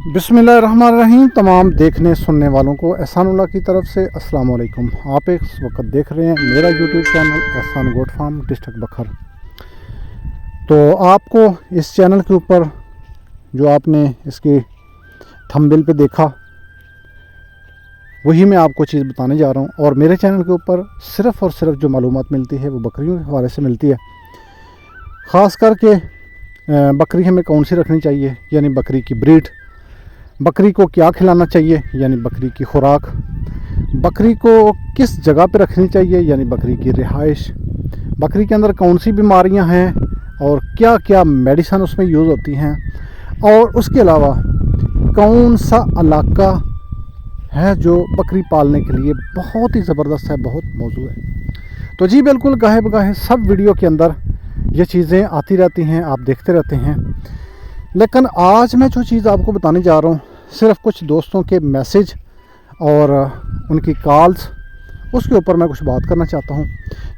बिस्मिल्लाहिर्रहमानिर्रहीम। तमाम देखने सुनने वालों को एहसानुल्लाह की तरफ से अस्सलाम वालेकुम। आप इस वक्त देख रहे हैं मेरा यूट्यूब चैनल एहसान गोट फार्म डिस्ट्रिक्ट बखर। तो आपको इस चैनल के ऊपर जो आपने इसकी थंबनेल पे देखा वही मैं आपको चीज़ बताने जा रहा हूँ। और मेरे चैनल के ऊपर सिर्फ़ और सिर्फ जो मालूमात मिलती है वो बकरियों के हवाले से मिलती है। ख़ास करके बकरी हमें कौन सी रखनी चाहिए, यानी बकरी की ब्रीड, बकरी को क्या खिलाना चाहिए यानी बकरी की खुराक, बकरी को किस जगह पे रखनी चाहिए यानी बकरी की रिहाइश, बकरी के अंदर कौन सी बीमारियां हैं और क्या क्या मेडिसिन उसमें यूज़ होती हैं, और उसके अलावा कौन सा इलाका है जो बकरी पालने के लिए बहुत ही ज़बरदस्त है, बहुत मौजूद है। तो जी बिल्कुल गाहे बगाहे सब वीडियो के अंदर ये चीज़ें आती रहती हैं, आप देखते रहते हैं। लेकिन आज मैं जो चीज़ आपको बताने जा रहा हूँ सिर्फ कुछ दोस्तों के मैसेज और उनकी कॉल्स, उसके ऊपर मैं कुछ बात करना चाहता हूँ।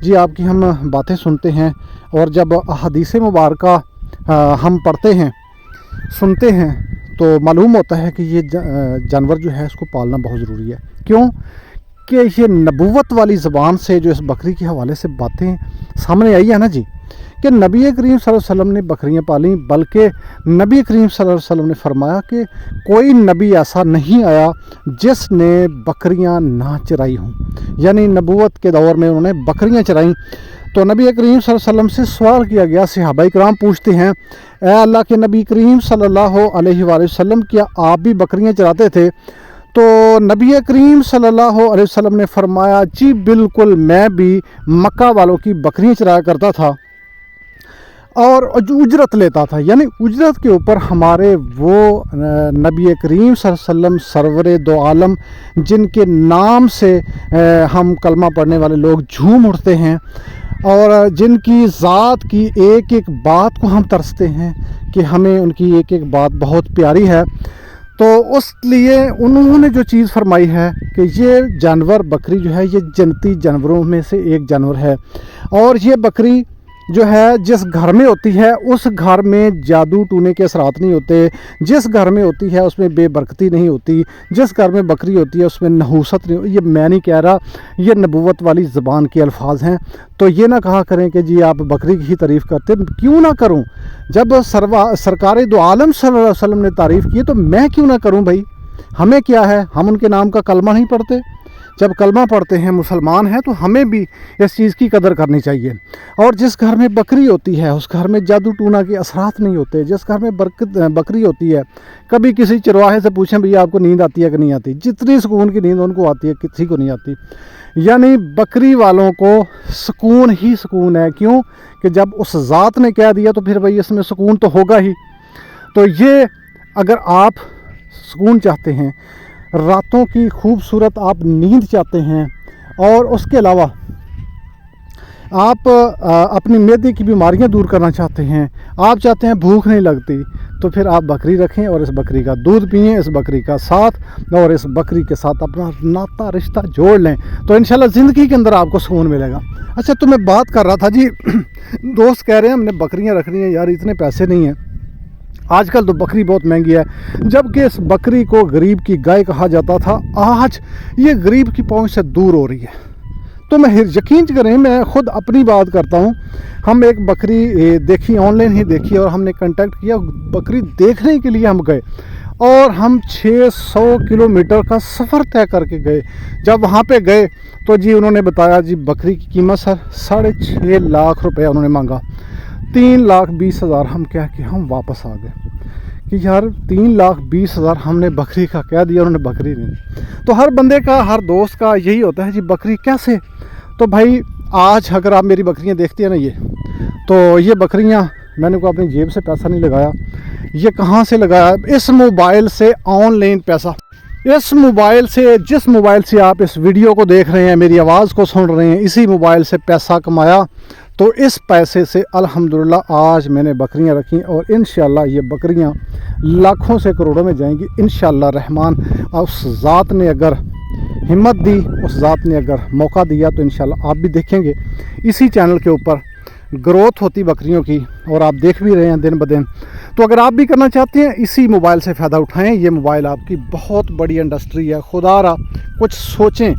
जी आपकी हम बातें सुनते हैं और जब हदीस मुबारका हम पढ़ते हैं सुनते हैं तो मालूम होता है कि ये जानवर जो है इसको पालना बहुत ज़रूरी है। क्यों कि ये नबूवत वाली ज़बान से जो इस बकरी के हवाले से बातें सामने आई है ना जी, कि नबी करीम सल्लल्लाहु अलैहि वसल्लम ने बकरियां पाली, बल्कि नबी करीम सल्लल्लाहु अलैहि वसल्लम ने फरमाया कि कोई नबी ऐसा नहीं आया जिसने बकरियां ना चराई हों, यानी नबूवत के दौर में उन्होंने बकरियां चराई। तो नबी करीम सल्लल्लाहु अलैहि वसल्लम से सवाल किया गया, सहाबा इकराम पूछते हैं, ए अल्लाह के नबी करीम सल्लल्लाहु अलैहि वसल्लम क्या आप भी बकरियां चराते थे? तो नबी करीम सल्लल्लाहु अलैहि वसल्लम ने फरमाया, जी बिल्कुल, मैं भी मक्का वालों की बकरियां चराया करता था और उजरत लेता था, यानी उजरत के ऊपर हमारे वो नबी करीम सल्लल्लाहु अलैहि वसल्लम सरवरे दो आलम जिनके नाम से हम कलमा पढ़ने वाले लोग झूम उठते हैं और जिनकी ज़ात की एक एक बात को हम तरसते हैं कि हमें उनकी एक एक बात बहुत प्यारी है। तो उस लिए उन्होंने जो चीज़ फरमाई है कि ये जानवर बकरी जो है ये जन्नती जानवरों में से एक जानवर है, और ये बकरी जो है जिस घर में होती है उस घर में जादू टूने के असरात नहीं होते, जिस घर में होती है उसमें बेबरकती नहीं होती, जिस घर में बकरी होती है उसमें नहूसत नहीं होती। ये मैं नहीं कह रहा, ये नबूवत वाली ज़बान के अल्फाज हैं। तो ये ना कहा करें कि जी आप बकरी की ही तारीफ़ करते, क्यों ना करूं? जब सरकार दो आलम सल्लल्लाहु अलैहि वसल्लम ने तारीफ़ की तो मैं क्यों ना करूं भाई? हमें क्या है, हम उनके नाम का कलमा नहीं पढ़ते? जब कलमा पढ़ते हैं, मुसलमान हैं, तो हमें भी इस चीज़ की कदर करनी चाहिए। और जिस घर में बकरी होती है उस घर में जादू टूना के असरात नहीं होते। जिस घर में बकरी होती है, कभी किसी चरवाहे से पूछें भैया आपको नींद आती है कि नहीं आती, जितनी सुकून की नींद उनको आती है किसी को नहीं आती। यानी बकरी वालों को सुकून ही सुकून है। क्यों कि जब उस ज़ात ने कह दिया तो फिर भाई इसमें सुकून तो होगा ही। तो ये अगर आप सुकून चाहते हैं, रातों की खूबसूरत आप नींद चाहते हैं, और उसके अलावा आप अपनी मैदे की बीमारियां दूर करना चाहते हैं, आप चाहते हैं भूख नहीं लगती, तो फिर आप बकरी रखें और इस बकरी का दूध पिएं, इस बकरी का साथ और इस बकरी के साथ अपना नाता रिश्ता जोड़ लें, तो इंशाल्लाह ज़िंदगी के अंदर आपको सुकून मिलेगा। अच्छा, तो मैं बात कर रहा था जी दोस्त कह रहे हैं हमने बकरियां रखनी है, यार इतने पैसे नहीं हैं, आजकल तो बकरी बहुत महंगी है, जबकि इस बकरी को गरीब की गाय कहा जाता था, आज ये गरीब की पहुंच से दूर हो रही है। तो मैं यकीन करें, मैं ख़ुद अपनी बात करता हूं, हम एक बकरी देखी, ऑनलाइन ही देखी, और हमने कांटेक्ट किया, बकरी देखने के लिए हम गए और हम 600 किलोमीटर का सफ़र तय करके गए। जब वहाँ पे गए तो जी उन्होंने बताया जी बकरी की कीमत सर 6.5 लाख रुपये उन्होंने मांगा, 3,20,000 हम कह के हम वापस आ गए कि यार 3,20,000 हमने बकरी का कह दिया, उन्होंने बकरी नहीं। तो हर बंदे का, हर दोस्त का यही होता है जी बकरी कैसे। तो भाई आज अगर आप मेरी बकरियां देखती हैं ना, तो ये बकरियां मैंने को अपनी जेब से पैसा नहीं लगाया, ये कहाँ से लगाया? इस मोबाइल से ऑनलाइन पैसा, इस मोबाइल से, जिस मोबाइल से आप इस वीडियो को देख रहे हैं, मेरी आवाज़ को सुन रहे हैं, इसी मोबाइल से पैसा कमाया। तो इस पैसे से अल्हम्दुलिल्लाह आज मैंने बकरियां रखी और इंशाल्लाह ये बकरियां लाखों से करोड़ों में जाएंगी इंशाल्लाह रहमान। उस ज़ात ने अगर हिम्मत दी, उस ज़ात ने अगर मौका दिया, तो इंशाल्लाह आप भी देखेंगे इसी चैनल के ऊपर ग्रोथ होती बकरियों की, और आप देख भी रहे हैं दिन ब दिन। तो अगर आप भी करना चाहते हैं इसी मोबाइल से फ़ायदा उठाएं। ये मोबाइल आपकी बहुत बड़ी इंडस्ट्री है, खुदारा कुछ सोचें।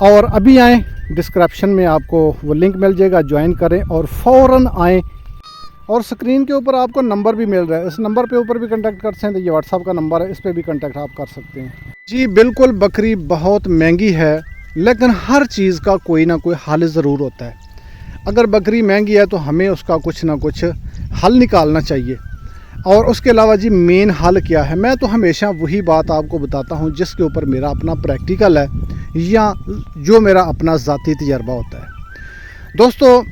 और अभी आएँ, डिस्क्रिप्शन में आपको वो लिंक मिल जाएगा, ज्वाइन करें और फ़ौरन आएँ। और स्क्रीन के ऊपर आपको नंबर भी मिल रहा है, इस नंबर पे ऊपर भी कांटेक्ट कर सकते हैं। तो ये व्हाट्सअप का नंबर है, इस पर भी कांटेक्ट आप कर सकते हैं। जी बिल्कुल, बकरी बहुत महंगी है, लेकिन हर चीज़ का कोई ना कोई हल ज़रूर होता है। अगर बकरी महंगी है तो हमें उसका कुछ ना कुछ हल निकालना चाहिए। और उसके अलावा जी मेन हल क्या है, मैं तो हमेशा वही बात आपको बताता हूँ जिसके ऊपर मेरा अपना प्रैक्टिकल है या जो मेरा अपना ज़ाती तजर्बा होता है। दोस्तों,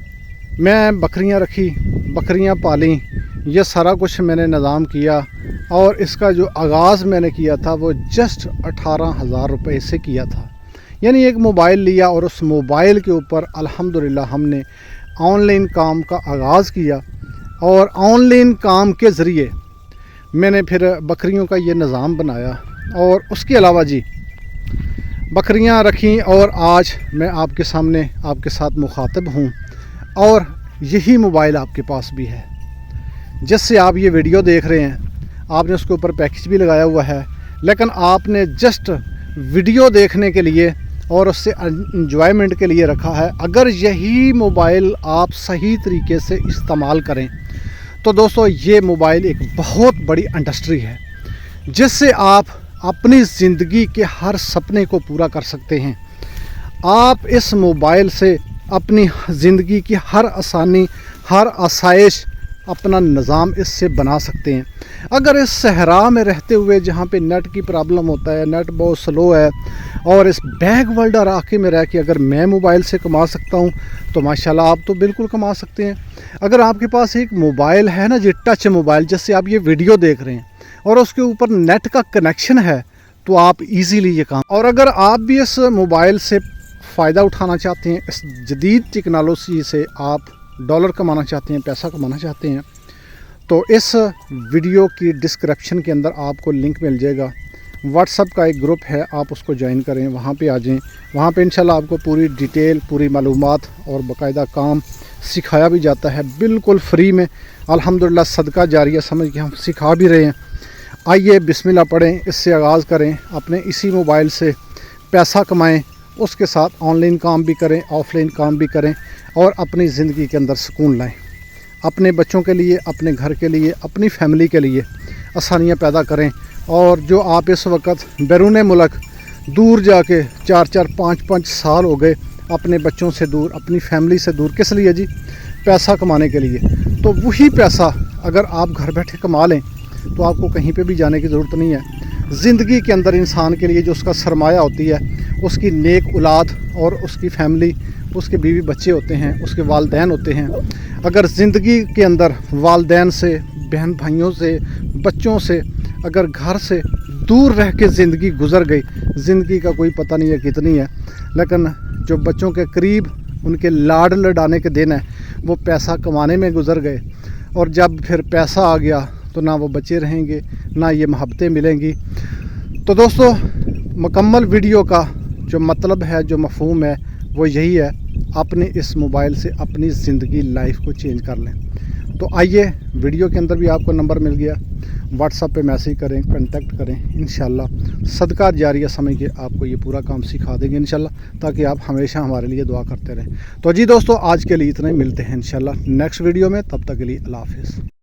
मैं बकरियाँ रखी, बकरियाँ पाली, ये सारा कुछ मैंने निज़ाम किया, और इसका जो आगाज़ मैंने किया था वो जस्ट 18,000 रुपये से किया था। यानी एक मोबाइल लिया और उस मोबाइल के ऊपर अल्हम्दुलिल्लाह हमने ऑनलाइन काम का आगाज़ किया, और ऑनलाइन काम के ज़रिए मैंने फिर बकरियों का ये निज़ाम बनाया। और उसके अलावा जी बकरियां रखी, और आज मैं आपके सामने आपके साथ मुखातब हूँ, और यही मोबाइल आपके पास भी है जिससे आप ये वीडियो देख रहे हैं। आपने उसके ऊपर पैकेज भी लगाया हुआ है, लेकिन आपने जस्ट वीडियो देखने के लिए और उससे एंजॉयमेंट के लिए रखा है। अगर यही मोबाइल आप सही तरीके से इस्तेमाल करें तो दोस्तों ये मोबाइल एक बहुत बड़ी इंडस्ट्री है जिससे आप अपनी ज़िंदगी के हर सपने को पूरा कर सकते हैं। आप इस मोबाइल से अपनी ज़िंदगी की हर आसानी, हर आसाइश, अपना निज़ाम इससे बना सकते हैं। अगर इस सहरा में रहते हुए जहाँ पे नेट की प्रॉब्लम होता है, नेट बहुत स्लो है, और इस बैक वर्ल्ड इलाके में रह के अगर मैं मोबाइल से कमा सकता हूँ तो माशाल्लाह आप तो बिल्कुल कमा सकते हैं। अगर आपके पास एक मोबाइल है ना जी, टच मोबाइल, जिससे आप ये वीडियो देख रहे हैं और उसके ऊपर नेट का कनेक्शन है, तो आप इजीली ये काम। और अगर आप भी इस मोबाइल से फ़ायदा उठाना चाहते हैं, इस जदीद टेक्नोलॉजी से आप डॉलर कमाना चाहते हैं, पैसा कमाना चाहते हैं, तो इस वीडियो की डिस्क्रिप्शन के अंदर आपको लिंक मिल जाएगा। व्हाट्सअप का एक ग्रुप है, आप उसको ज्वाइन करें, वहाँ पे आ जाएं। वहाँ पे इंशाल्लाह आपको पूरी डिटेल, पूरी मालूमात और बाकायदा काम सिखाया भी जाता है बिल्कुल फ्री में। अल्हम्दुलिल्लाह सदका जारिया समझ के हम सिखा भी रहे हैं। आइए बिस्मिल्लाह पढ़ें, इससे आगाज़ करें, अपने इसी मोबाइल से पैसा कमाएँ, उसके साथ ऑनलाइन काम भी करें, ऑफलाइन काम भी करें, और अपनी ज़िंदगी के अंदर सुकून लाएं। अपने बच्चों के लिए, अपने घर के लिए, अपनी फैमिली के लिए आसानियाँ पैदा करें। और जो आप इस वक्त बैरून मुल्क दूर जाके 4-4, 5-5 साल हो गए अपने बच्चों से दूर, अपनी फैमिली से दूर, किस लिए जी? पैसा कमाने के लिए। तो वही पैसा अगर आप घर बैठे कमा लें तो आपको कहीं पे भी जाने की ज़रूरत नहीं है। ज़िंदगी के अंदर इंसान के लिए जो उसका सरमाया होती है, उसकी नेक औलाद और उसकी फैमिली, उसके बीवी बच्चे होते हैं, उसके वालदैन होते हैं। अगर ज़िंदगी के अंदर वालदैन से, बहन भाइयों से, बच्चों से, अगर घर से दूर रह के ज़िंदगी गुज़र गई, ज़िंदगी का कोई पता नहीं है कितनी है, लेकिन जो बच्चों के करीब उनके लाड लडाने के दिन है वो पैसा कमाने में गुज़र गए। और जब फिर पैसा आ गया तो ना वो बच्चे रहेंगे, ना ये मोहब्बतें मिलेंगी। तो दोस्तों, मुकम्मल वीडियो का जो मतलब है, जो मफ़हूम है, वो यही है, अपने इस मोबाइल से अपनी ज़िंदगी, लाइफ को चेंज कर लें। तो आइए, वीडियो के अंदर भी आपको नंबर मिल गया, व्हाट्सएप पे मैसेज करें, कांटेक्ट करें। इंशाल्लाह सदका जारिया समझ के आपको ये पूरा काम सिखा देंगे इंशाल्लाह, ताकि आप हमेशा हमारे लिए दुआ करते रहें। तो जी दोस्तों, आज के लिए इतना ही, मिलते हैं इंशाल्लाह नेक्स्ट वीडियो में। तब तक के लिए अल्लाह हाफ़िज़।